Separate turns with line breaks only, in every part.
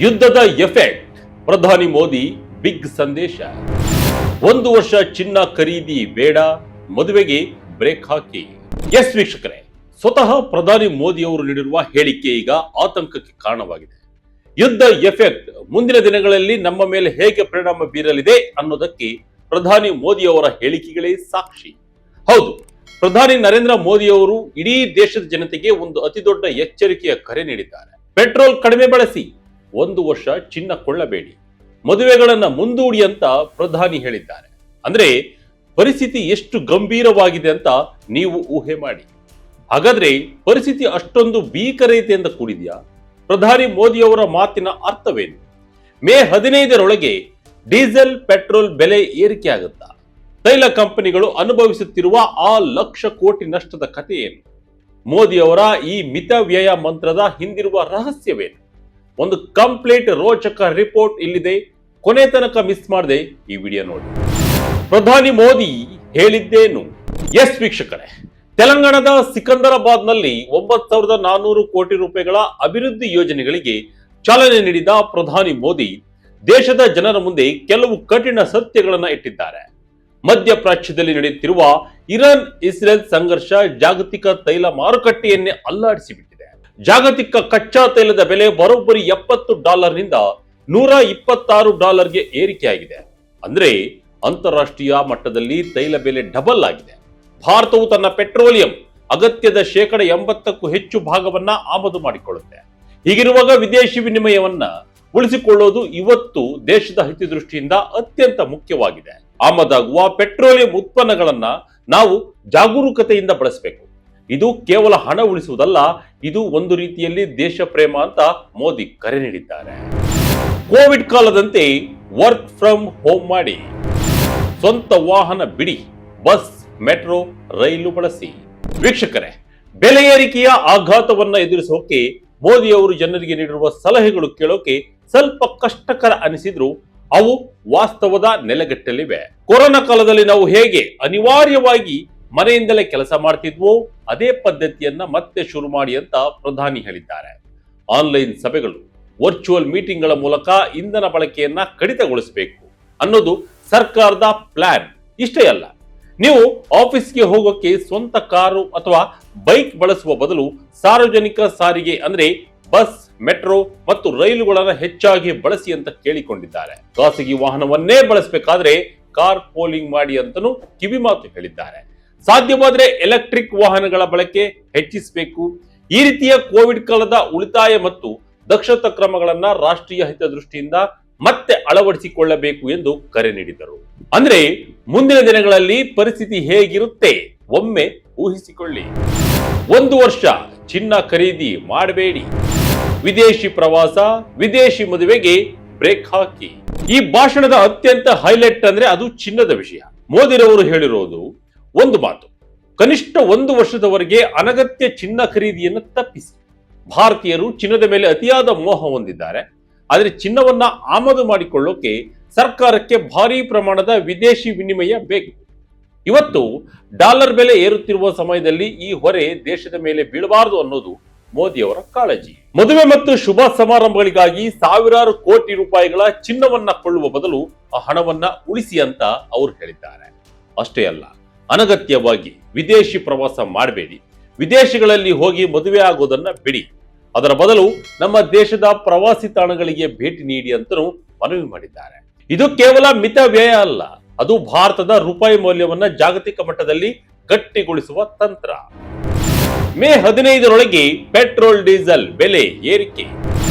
ಯುದ್ಧದ ಎಫೆಕ್ಟ್, ಪ್ರಧಾನಿ ಮೋದಿ ಬಿಗ್ ಸಂದೇಶ. 1 ವರ್ಷ ಚಿನ್ನ ಖರೀದಿ ಬೇಡ, ಮದುವೆಗೆ ಬ್ರೇಕ್ ಹಾಕಿ. ಎಸ್ ವೀಕ್ಷಕರೇ, ಸ್ವತಃ ಪ್ರಧಾನಿ ಮೋದಿ ಅವರು ನೀಡಿರುವ ಹೇಳಿಕೆ ಈಗ ಆತಂಕಕ್ಕೆ ಕಾರಣವಾಗಿದೆ. ಯುದ್ಧ ಎಫೆಕ್ಟ್ ಮುಂದಿನ ದಿನಗಳಲ್ಲಿ ನಮ್ಮ ಮೇಲೆ ಹೇಗೆ ಪರಿಣಾಮ ಬೀರಲಿದೆ ಅನ್ನೋದಕ್ಕೆ ಪ್ರಧಾನಿ ಮೋದಿ ಅವರ ಹೇಳಿಕೆಗಳೇ ಸಾಕ್ಷಿ. ಹೌದು, ಪ್ರಧಾನಿ ನರೇಂದ್ರ ಮೋದಿ ಅವರು ಇಡೀ ದೇಶದ ಜನತೆಗೆ ಒಂದು ಅತಿ ದೊಡ್ಡ ಎಚ್ಚರಿಕೆಯ ಕರೆ ನೀಡಿದ್ದಾರೆ. ಪೆಟ್ರೋಲ್ ಕಡಿಮೆ ಬಳಸಿ, 1 ವರ್ಷ ಚಿನ್ನ ಕೊಳ್ಳಬೇಡಿ, ಮದುವೆಗಳನ್ನ ಮುಂದೂಡಿ ಅಂತ ಪ್ರಧಾನಿ ಹೇಳಿದ್ದಾರೆ. ಅಂದ್ರೆ ಪರಿಸ್ಥಿತಿ ಎಷ್ಟು ಗಂಭೀರವಾಗಿದೆ ಅಂತ ನೀವು ಊಹೆ ಮಾಡಿ. ಹಾಗಾದ್ರೆ ಪರಿಸ್ಥಿತಿ ಅಷ್ಟೊಂದು ಭೀಕರತೆಯಿಂದ ಕೂಡಿದೆಯಾ? ಪ್ರಧಾನಿ ಮೋದಿ ಅವರ ಮಾತಿನ ಅರ್ಥವೇನು? ಮೇ 15ರೊಳಗೆ ಡೀಸೆಲ್ ಪೆಟ್ರೋಲ್ ಬೆಲೆ ಏರಿಕೆ ಆಗುತ್ತಾ? ತೈಲ ಕಂಪನಿಗಳು ಅನುಭವಿಸುತ್ತಿರುವ ಆ ಲಕ್ಷ ಕೋಟಿ ನಷ್ಟದ ಕಥೆ ಏನು? ಮೋದಿ ಅವರ ಈ ಮಿತ ವ್ಯಯ ಮಂತ್ರದ ಹಿಂದಿರುವ ರಹಸ್ಯವೇನು? ಒಂದು ಕಂಪ್ಲೀಟ್ ರೋಚಕ ರಿಪೋರ್ಟ್ ಇಲ್ಲಿದೆ. ಕೊನೆ ತನಕ ಮಿಸ್ ಮಾಡದೆ ಈ ವಿಡಿಯೋ ನೋಡಿ. ಪ್ರಧಾನಿ ಮೋದಿ ಹೇಳಿದ್ದೇನು? ಎಸ್ ವೀಕ್ಷಕರೇ, ತೆಲಂಗಾಣದ ಸಿಕಂದರಾಬಾದ್ ನಲ್ಲಿ 9,400 ಕೋಟಿ ರೂಪಾಯಿಗಳ ಅಭಿವೃದ್ಧಿ ಯೋಜನೆಗಳಿಗೆ ಚಾಲನೆ ನೀಡಿದ ಪ್ರಧಾನಿ ಮೋದಿ ದೇಶದ ಜನರ ಮುಂದೆ ಕೆಲವು ಕಠಿಣ ಸತ್ಯಗಳನ್ನ ಇಟ್ಟಿದ್ದಾರೆ. ಮಧ್ಯಪ್ರಾಚ್ಯದಲ್ಲಿ ನಡೆಯುತ್ತಿರುವ ಇರಾನ್ ಇಸ್ರೇಲ್ ಸಂಘರ್ಷ ಜಾಗತಿಕ ತೈಲ ಮಾರುಕಟ್ಟೆಯನ್ನೇ ಅಲ್ಲಾಡಿಸಿಬಿಟ್ಟಿದೆ. ಜಾಗತಿಕ ಕಚ್ಚಾ ತೈಲದ ಬೆಲೆ ಬರೋಬ್ಬರಿ $70 ನಿಂದ $126ಗೆ ಏರಿಕೆಯಾಗಿದೆ. ಅಂದ್ರೆ ಅಂತಾರಾಷ್ಟ್ರೀಯ ಮಟ್ಟದಲ್ಲಿ ತೈಲ ಬೆಲೆ ಡಬಲ್ ಆಗಿದೆ. ಭಾರತವು ತನ್ನ ಪೆಟ್ರೋಲಿಯಂ ಅಗತ್ಯದ 80%ಕ್ಕೂ ಹೆಚ್ಚು ಭಾಗವನ್ನ ಆಮದು ಮಾಡಿಕೊಳ್ಳುತ್ತೆ. ಹೀಗಿರುವಾಗ ವಿದೇಶಿ ವಿನಿಮಯವನ್ನ ಉಳಿಸಿಕೊಳ್ಳೋದು ಇವತ್ತು ದೇಶದ ಹಿತದೃಷ್ಟಿಯಿಂದ ಅತ್ಯಂತ ಮುಖ್ಯವಾಗಿದೆ. ಆಮದಾಗುವ ಪೆಟ್ರೋಲಿಯಂ ಉತ್ಪನ್ನಗಳನ್ನ ನಾವು ಜಾಗರೂಕತೆಯಿಂದ ಬಳಸಬೇಕು. ಇದು ಕೇವಲ ಹಣ ಉಳಿಸುವುದಲ್ಲ, ಇದು ಒಂದು ರೀತಿಯಲ್ಲಿ ದೇಶ ಪ್ರೇಮ ಅಂತ ಮೋದಿ ಕರೆ ನೀಡಿದ್ದಾರೆ. ಕೋವಿಡ್ ಕಾಲದಂತೆ ವರ್ಕ್ ಫ್ರಮ್ ಹೋಮ್ ಮಾಡಿ, ಸ್ವಂತ ವಾಹನ ಬಿಡಿ, ಬಸ್, ಮೆಟ್ರೋ, ರೈಲು ಬಳಸಿ. ವೀಕ್ಷಕರೇ, ಬೆಲೆ ಏರಿಕೆಯ ಆಘಾತವನ್ನ ಎದುರಿಸೋಕೆ ಮೋದಿ ಅವರು ಜನರಿಗೆ ನೀಡಿರುವ ಸಲಹೆಗಳು ಕೇಳೋಕೆ ಸ್ವಲ್ಪ ಕಷ್ಟಕರ ಅನಿಸಿದ್ರು ಅವು ವಾಸ್ತವದ ನೆಲೆಗಟ್ಟಲಿವೆ. ಕೊರೋನಾ ಕಾಲದಲ್ಲಿ ನಾವು ಹೇಗೆ ಅನಿವಾರ್ಯವಾಗಿ ಮನೆಯಿಂದಲೇ ಕೆಲಸ ಮಾಡ್ತಿದ್ವೋ ಅದೇ ಪದ್ಧತಿಯನ್ನ ಮತ್ತೆ ಶುರು ಮಾಡಿ ಅಂತ ಪ್ರಧಾನಿ ಹೇಳಿದ್ದಾರೆ. ಆನ್ಲೈನ್ ಸಭೆಗಳು, ವರ್ಚುವಲ್ ಮೀಟಿಂಗ್ಗಳ ಮೂಲಕ ಇಂಧನ ಬಳಕೆಯನ್ನ ಕಡಿತಗೊಳಿಸಬೇಕು ಅನ್ನೋದು ಸರ್ಕಾರದ ಪ್ಲಾನ್. ಇಷ್ಟೇ ಅಲ್ಲ, ನೀವು ಆಫೀಸ್ಗೆ ಹೋಗೋಕೆ ಸ್ವಂತ ಕಾರು ಅಥವಾ ಬೈಕ್ ಬಳಸುವ ಬದಲು ಸಾರ್ವಜನಿಕ ಸಾರಿಗೆ ಅಂದ್ರೆ ಬಸ್, ಮೆಟ್ರೋ ಮತ್ತು ರೈಲುಗಳನ್ನು ಹೆಚ್ಚಾಗಿ ಬಳಸಿ ಅಂತ ಕೇಳಿಕೊಂಡಿದ್ದಾರೆ. ಖಾಸಗಿ ವಾಹನವನ್ನೇ ಬಳಸಬೇಕಾದ್ರೆ ಕಾರ್ ಪೋಲಿಂಗ್ ಮಾಡಿ ಅಂತನೂ ಕಿವಿಮಾತು ಹೇಳಿದ್ದಾರೆ. ಸಾಧ್ಯವಾದ್ರೆ ಎಲೆಕ್ಟ್ರಿಕ್ ವಾಹನಗಳ ಬಳಕೆ ಹೆಚ್ಚಿಸಬೇಕು. ಈ ರೀತಿಯ ಕೋವಿಡ್ ಕಾಲದ ಉಳಿತಾಯ ಮತ್ತು ದಕ್ಷತಾ ಕ್ರಮಗಳನ್ನ ರಾಷ್ಟ್ರೀಯ ಹಿತದೃಷ್ಟಿಯಿಂದ ಮತ್ತೆ ಅಳವಡಿಸಿಕೊಳ್ಳಬೇಕು ಎಂದು ಕರೆ ನೀಡಿದರು. ಅಂದ್ರೆ ಮುಂದಿನ ದಿನಗಳಲ್ಲಿ ಪರಿಸ್ಥಿತಿ ಹೇಗಿರುತ್ತೆ ಒಮ್ಮೆ ಊಹಿಸಿಕೊಳ್ಳಿ. 1 ವರ್ಷ ಚಿನ್ನ ಖರೀದಿ ಮಾಡಬೇಡಿ, ವಿದೇಶಿ ಪ್ರವಾಸ, ವಿದೇಶಿ ಮದುವೆಗೆ ಬ್ರೇಕ್ ಹಾಕಿ. ಈ ಭಾಷಣದ ಅತ್ಯಂತ ಹೈಲೈಟ್ ಅಂದ್ರೆ ಅದು ಚಿನ್ನದ ವಿಷಯ. ಮೋದಿರವರು ಹೇಳಿರೋದು ಒಂದು ಮಾತು: ಕನಿಷ್ಠ 1 ವರ್ಷದವರೆಗೆ ಅನಗತ್ಯ ಚಿನ್ನ ಖರೀದಿಯನ್ನು ತಪ್ಪಿಸಿ. ಭಾರತೀಯರು ಚಿನ್ನದ ಮೇಲೆ ಅತಿಯಾದ ಮೋಹ ಹೊಂದಿದ್ದಾರೆ. ಆದರೆ ಚಿನ್ನವನ್ನ ಆಮದು ಮಾಡಿಕೊಳ್ಳೋಕೆ ಸರ್ಕಾರಕ್ಕೆ ಭಾರಿ ಪ್ರಮಾಣದ ವಿದೇಶಿ ವಿನಿಮಯ ಬೇಕು. ಇವತ್ತು ಡಾಲರ್ ಬೆಲೆ ಏರುತ್ತಿರುವ ಸಮಯದಲ್ಲಿ ಈ ಹೊರೆ ದೇಶದ ಮೇಲೆ ಬೀಳಬಾರದು ಅನ್ನೋದು ಮೋದಿ ಅವರ ಕಾಳಜಿ. ಮದುವೆ ಮತ್ತು ಶುಭ ಸಮಾರಂಭಗಳಿಗಾಗಿ ಸಾವಿರಾರು ಕೋಟಿ ರೂಪಾಯಿಗಳ ಚಿನ್ನವನ್ನ ಕೊಳ್ಳುವ ಬದಲು ಆ ಹಣವನ್ನ ಉಳಿಸಿ ಅಂತ ಅವರು ಹೇಳಿದ್ದಾರೆ. ಅಷ್ಟೇ ಅಲ್ಲ, ಅನಗತ್ಯವಾಗಿ ವಿದೇಶಿ ಪ್ರವಾಸ ಮಾಡಬೇಡಿ, ವಿದೇಶಗಳಲ್ಲಿ ಹೋಗಿ ಮದುವೆ ಆಗೋದನ್ನ ಬಿಡಿ, ಅದರ ಬದಲು ನಮ್ಮ ದೇಶದ ಪ್ರವಾಸಿ ತಾಣಗಳಿಗೆ ಭೇಟಿ ನೀಡಿ ಅಂತಲೂ ಮನವಿ ಮಾಡಿದ್ದಾರೆ. ಇದು ಕೇವಲ ಮಿತ ವ್ಯಯ ಅಲ್ಲ, ಅದು ಭಾರತದ ರೂಪಾಯಿ ಮೌಲ್ಯವನ್ನ ಜಾಗತಿಕ ಮಟ್ಟದಲ್ಲಿ ಗಟ್ಟಿಗೊಳಿಸುವ ತಂತ್ರ. ಮೇ 15ರೊಳಗೆ ಪೆಟ್ರೋಲ್ ಡೀಸೆಲ್ ಬೆಲೆ ಏರಿಕೆ,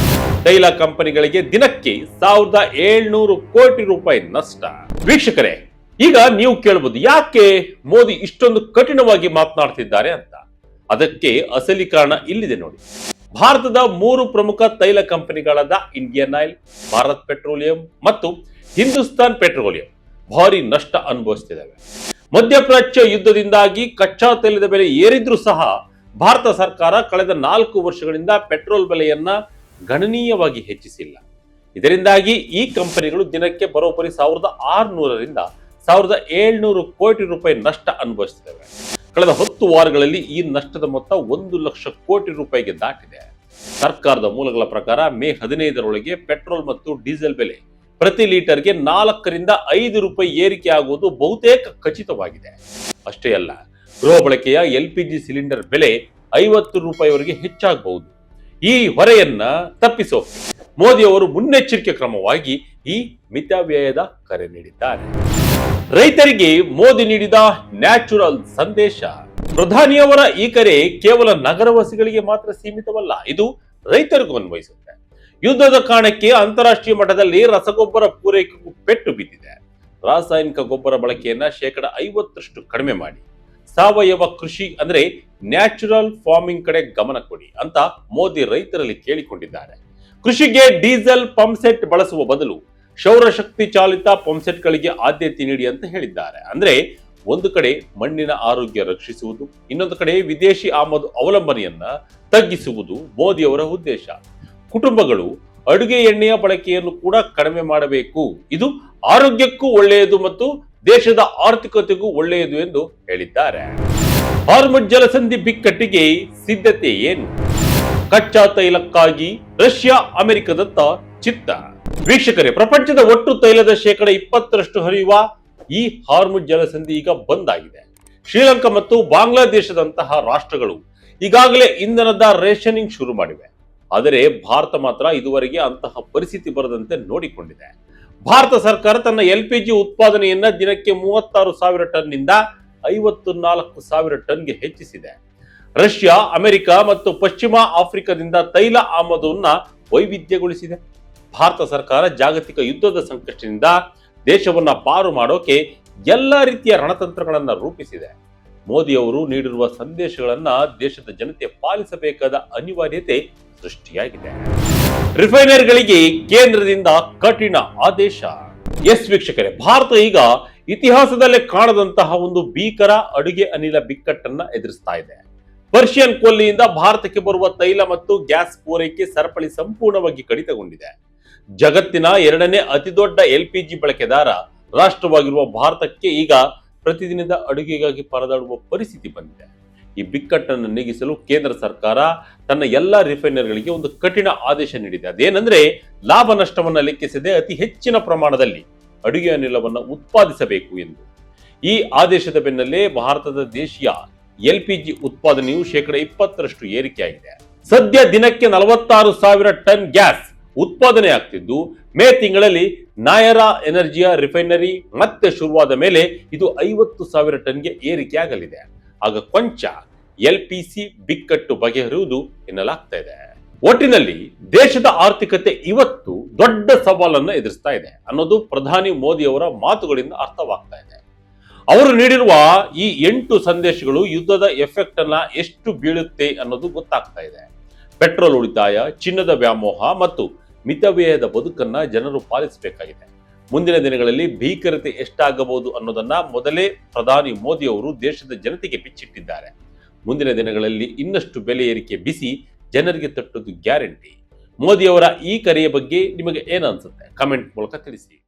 ತೈಲ ಕಂಪನಿಗಳಿಗೆ ದಿನಕ್ಕೆ 1,700 ಕೋಟಿ ರೂಪಾಯಿ ನಷ್ಟ. ವೀಕ್ಷಕರೇ, ಈಗ ನೀವು ಕೇಳಬಹುದು, ಯಾಕೆ ಮೋದಿ ಇಷ್ಟೊಂದು ಕಠಿಣವಾಗಿ ಮಾತನಾಡ್ತಿದ್ದಾರೆ ಅಂತ. ಅದಕ್ಕೆ ಅಸಲಿ ಕಾರಣ ಇಲ್ಲಿದೆ ನೋಡಿ. ಭಾರತದ 3 ಪ್ರಮುಖ ತೈಲ ಕಂಪನಿಗಳಾದ ಇಂಡಿಯನ್ ಆಯಿಲ್, ಭಾರತ್ ಪೆಟ್ರೋಲಿಯಂ ಮತ್ತು ಹಿಂದೂಸ್ತಾನ್ ಪೆಟ್ರೋಲಿಯಂ ಭಾರಿ ನಷ್ಟ ಅನುಭವಿಸುತ್ತಿದ್ದಾವೆ. ಮಧ್ಯಪ್ರಾಚ್ಯ ಯುದ್ಧದಿಂದಾಗಿ ಕಚ್ಚಾ ತೈಲದ ಬೆಲೆ ಏರಿದ್ರೂ ಸಹ ಭಾರತ ಸರ್ಕಾರ ಕಳೆದ 4 ವರ್ಷಗಳಿಂದ ಪೆಟ್ರೋಲ್ ಬೆಲೆಯನ್ನ ಗಣನೀಯವಾಗಿ ಹೆಚ್ಚಿಸಿಲ್ಲ. ಇದರಿಂದಾಗಿ ಈ ಕಂಪನಿಗಳು ದಿನಕ್ಕೆ ಬರೋಬ್ಬರಿ 1,600ರಿಂದ 1,700 ಕೋಟಿ ರೂಪಾಯಿ ನಷ್ಟ ಅನುಭವಿಸುತ್ತವೆ. ಕಳೆದ 10 ವಾರಗಳಲ್ಲಿ ಈ ನಷ್ಟದ ಮೊತ್ತ 1 ಲಕ್ಷ ಕೋಟಿ ರೂಪಾಯಿಗೆ ದಾಟಿದೆ. ಸರ್ಕಾರದ ಮೂಲಗಳ ಪ್ರಕಾರ ಮೇ 15ರೊಳಗೆ ಪೆಟ್ರೋಲ್ ಮತ್ತು ಡೀಸೆಲ್ ಬೆಲೆ ಪ್ರತಿ ಲೀಟರ್ಗೆ 4ರಿಂದ 5 ರೂಪಾಯಿ ಏರಿಕೆ ಆಗುವುದು ಬಹುತೇಕ ಖಚಿತವಾಗಿದೆ. ಅಷ್ಟೇ ಅಲ್ಲ, ಗೃಹ ಬಳಕೆಯ LPG ಸಿಲಿಂಡರ್ ಬೆಲೆ 50 ರೂಪಾಯಿವರೆಗೆ ಹೆಚ್ಚಾಗಬಹುದು. ಈ ಹೊರೆಯನ್ನ ತಪ್ಪಿಸೋಕೆ ಮೋದಿ ಅವರು ಮುನ್ನೆಚ್ಚರಿಕೆ ಕ್ರಮವಾಗಿ ಈ ಮಿತವ್ಯಯದ ಕರೆ ನೀಡಿದ್ದಾರೆ. ರೈತರಿಗೆ ಮೋದಿ ನೀಡಿದ ನ್ಯಾಚುರಲ್ ಸಂದೇಶ. ಪ್ರಧಾನಿಯವರ ಈ ಕರೆ ಕೇವಲ ನಗರವಾಸಿಗಳಿಗೆ ಮಾತ್ರ ಸೀಮಿತವಲ್ಲ, ಇದು ರೈತರಿಗೂ ಅನ್ವಯಿಸುತ್ತೆ. ಯುದ್ಧದ ಕಾರಣಕ್ಕೆ ಅಂತಾರಾಷ್ಟ್ರೀಯ ಮಟ್ಟದಲ್ಲಿ ರಸಗೊಬ್ಬರ ಪೂರೈಕೆಗೂ ಪೆಟ್ಟು ಬಿದ್ದಿದೆ. ರಾಸಾಯನಿಕ ಗೊಬ್ಬರ ಬಳಕೆಯನ್ನ 50% ಕಡಿಮೆ ಮಾಡಿ ಸಾವಯವ ಕೃಷಿ ಅಂದ್ರೆ ನ್ಯಾಚುರಲ್ ಫಾರ್ಮಿಂಗ್ ಕಡೆ ಗಮನ ಕೊಡಿ ಅಂತ ಮೋದಿ ರೈತರಲ್ಲಿ ಕೇಳಿಕೊಂಡಿದ್ದಾರೆ. ಕೃಷಿಗೆ ಡೀಸೆಲ್ ಪಂಪ್ ಸೆಟ್ ಬಳಸುವ ಬದಲು ಸೌರಶಕ್ತಿ ಚಾಲಿತ ಪಂಪ್ ಸೆಟ್ ಗಳಿಗೆ ಆದ್ಯತೆ ನೀಡಿ ಅಂತ ಹೇಳಿದ್ದಾರೆ. ಅಂದ್ರೆ ಒಂದು ಕಡೆ ಮಣ್ಣಿನ ಆರೋಗ್ಯ ರಕ್ಷಿಸುವುದು, ಇನ್ನೊಂದು ಕಡೆ ವಿದೇಶಿ ಆಮದು ಅವಲಂಬನೆಯನ್ನ ತಗ್ಗಿಸುವುದು ಮೋದಿ ಅವರ ಉದ್ದೇಶ. ಕುಟುಂಬಗಳು ಅಡುಗೆ ಎಣ್ಣೆಯ ಬಳಕೆಯನ್ನು ಕೂಡ ಕಡಿಮೆ ಮಾಡಬೇಕು. ಇದು ಆರೋಗ್ಯಕ್ಕೂ ಒಳ್ಳೆಯದು ಮತ್ತು ದೇಶದ ಆರ್ಥಿಕತೆಗೂ ಒಳ್ಳೆಯದು ಎಂದು ಹೇಳಿದ್ದಾರೆ. ಹಾರ್ಮುಜ್ ಜಲಸಂಧಿ ಬಿಕ್ಕಟ್ಟಿಗೆ ಸಿದ್ಧತೆ ಏನು? ಕಚ್ಚಾ ತೈಲಕ್ಕಾಗಿ ರಷ್ಯಾ ಅಮೆರಿಕದತ್ತ ಚಿತ್ತ. ವೀಕ್ಷಕರೇ, ಪ್ರಪಂಚದ ಒಟ್ಟು ತೈಲದ 20% ಹರಿಯುವ ಈ ಹಾರ್ಮುಜ್ ಜಲಸಂಧಿ ಈಗ ಬಂದ್ ಆಗಿದೆ. ಶ್ರೀಲಂಕಾ ಮತ್ತು ಬಾಂಗ್ಲಾದೇಶದಂತಹ ರಾಷ್ಟ್ರಗಳು ಈಗಾಗಲೇ ಇಂಧನದ ರೇಷನಿಂಗ್ ಶುರು ಮಾಡಿವೆ. ಆದರೆ ಭಾರತ ಮಾತ್ರ ಇದುವರೆಗೆ ಅಂತಹ ಪರಿಸ್ಥಿತಿ ಬರದಂತೆ ನೋಡಿಕೊಂಡಿದೆ. ಭಾರತ ಸರ್ಕಾರ ತನ್ನ LPG ಉತ್ಪಾದನೆಯನ್ನ ದಿನಕ್ಕೆ 36,000 ಟನ್ ನಿಂದ 54,000 ಟನ್ಗೆ ಹೆಚ್ಚಿಸಿದೆ. ರಷ್ಯಾ, ಅಮೆರಿಕ ಮತ್ತು ಪಶ್ಚಿಮ ಆಫ್ರಿಕಾದಿಂದ ತೈಲ ಆಮದನ್ನ ವೈವಿಧ್ಯಗೊಳಿಸಿದೆ. ಭಾರತ ಸರ್ಕಾರ ಜಾಗತಿಕ ಯುದ್ಧದ ಸಂಕಷ್ಟದಿಂದ ದೇಶವನ್ನ ಪಾರು ಮಾಡೋಕೆ ಎಲ್ಲ ರೀತಿಯ ರಣತಂತ್ರಗಳನ್ನ ರೂಪಿಸಿದೆ. ಮೋದಿ ಅವರು ನೀಡಿರುವ ಸಂದೇಶಗಳನ್ನ ದೇಶದ ಜನತೆ ಪಾಲಿಸಬೇಕಾದ ಅನಿವಾರ್ಯತೆ ಸೃಷ್ಟಿಯಾಗಿದೆ. ರಿಫೈನರಿಗಳಿಗೆ ಕೇಂದ್ರದಿಂದ ಕಠಿಣ ಆದೇಶ. ಎಸ್ ವೀಕ್ಷಕರೇ, ಭಾರತ ಈಗ ಇತಿಹಾಸದಲ್ಲೇ ಕಾಣದಂತಹ ಒಂದು ಭೀಕರ ಅಡುಗೆ ಅನಿಲ ಬಿಕ್ಕಟ್ಟನ್ನ ಎದುರಿಸ್ತಾ ಇದೆ. ಪರ್ಷಿಯನ್ ಕೊಲ್ಲಿಯಿಂದ ಭಾರತಕ್ಕೆ ಬರುವ ತೈಲ ಮತ್ತು ಗ್ಯಾಸ್ ಪೂರೈಕೆ ಸರಪಳಿ ಸಂಪೂರ್ಣವಾಗಿ ಕಡಿತಗೊಂಡಿದೆ. ಜಗತ್ತಿನ 2ನೇ ಅತಿದೊಡ್ಡ LPG ಬಳಕೆದಾರ ರಾಷ್ಟ್ರವಾಗಿರುವ ಭಾರತಕ್ಕೆ ಈಗ ಪ್ರತಿದಿನದ ಅಡುಗೆಗಾಗಿ ಪರದಾಡುವ ಪರಿಸ್ಥಿತಿ ಬಂದಿದೆ. ಈ ಬಿಕ್ಕಟ್ಟನ್ನು ನೀಗಿಸಲು ಕೇಂದ್ರ ಸರ್ಕಾರ ತನ್ನ ಎಲ್ಲಾ ರಿಫೈನರಿಗಳಿಗೆ ಒಂದು ಕಠಿಣ ಆದೇಶ ನೀಡಿದೆ. ಅದೇನೆಂದ್ರೆ, ಲಾಭ ನಷ್ಟವನ್ನು ಲೆಕ್ಕಿಸದೆ ಅತಿ ಹೆಚ್ಚಿನ ಪ್ರಮಾಣದಲ್ಲಿ ಅಡುಗೆ ಅನಿಲವನ್ನು ಉತ್ಪಾದಿಸಬೇಕು ಎಂದು. ಈ ಆದೇಶದ ಬೆನ್ನಲ್ಲೇ ಭಾರತದ ದೇಶೀಯ LPG ಉತ್ಪಾದನೆಯು 20% ಏರಿಕೆಯಾಗಿದೆ. ಸದ್ಯ ದಿನಕ್ಕೆ 46,000 ಟನ್ ಗ್ಯಾಸ್ ಉತ್ಪಾದನೆ ಆಗ್ತಿದ್ದು, ಮೇ ತಿಂಗಳಲ್ಲಿ ನಾಯರಾ ಎನರ್ಜಿಯ ರಿಫೈನರಿ ಮತ್ತೆ ಶುರುವಾದ ಮೇಲೆ ಇದು 50,000 ಟನ್ಗೆ ಏರಿಕೆಯಾಗಲಿದೆ. ಆಗ ಕೊಂಚ LPC ಬಿಕ್ಕಟ್ಟು ಬಗೆಹರಿಯುವುದು ಎನ್ನಲಾಗ್ತಾ ಇದೆ. ಒಟ್ಟಿನಲ್ಲಿ ದೇಶದ ಆರ್ಥಿಕತೆ ಇವತ್ತು ದೊಡ್ಡ ಸವಾಲನ್ನು ಎದುರಿಸ್ತಾ ಇದೆ ಅನ್ನೋದು ಪ್ರಧಾನಿ ಮೋದಿ ಅವರ ಮಾತುಗಳಿಂದ ಅರ್ಥವಾಗ್ತಾ ಇದೆ. ಅವರು ನೀಡಿರುವ ಈ 8 ಸಂದೇಶಗಳು ಯುದ್ಧದ ಎಫೆಕ್ಟ್ ಅನ್ನ ಎಷ್ಟು ಬೀಳುತ್ತೆ ಅನ್ನೋದು ಗೊತ್ತಾಗ್ತಾ ಇದೆ. ಪೆಟ್ರೋಲ್ ಉಳಿತಾಯ, ಚಿನ್ನದ ವ್ಯಾಮೋಹ ಮತ್ತು ಮಿತವ್ಯಯದ ಬದುಕನ್ನ ಜನರು ಪಾಲಿಸಬೇಕಾಗಿದೆ. ಮುಂದಿನ ದಿನಗಳಲ್ಲಿ ಭೀಕರತೆ ಎಷ್ಟಾಗಬಹುದು ಅನ್ನೋದನ್ನ ಮೊದಲೇ ಪ್ರಧಾನಿ ಮೋದಿ ಅವರು ದೇಶದ ಜನತೆಗೆ ಬಿಚ್ಚಿಟ್ಟಿದ್ದಾರೆ. ಮುಂದಿನ ದಿನಗಳಲ್ಲಿ ಇನ್ನಷ್ಟು ಬೆಲೆ ಏರಿಕೆ ಬಿಸಿ ಜನರಿಗೆ ತಟ್ಟುವುದು ಗ್ಯಾರಂಟಿ. ಮೋದಿ ಅವರ ಈ ಕರೆಯ ಬಗ್ಗೆ ನಿಮಗೆ ಏನು ಅನ್ಸುತ್ತೆ? ಕಮೆಂಟ್ ಮೂಲಕ ತಿಳಿಸಿ.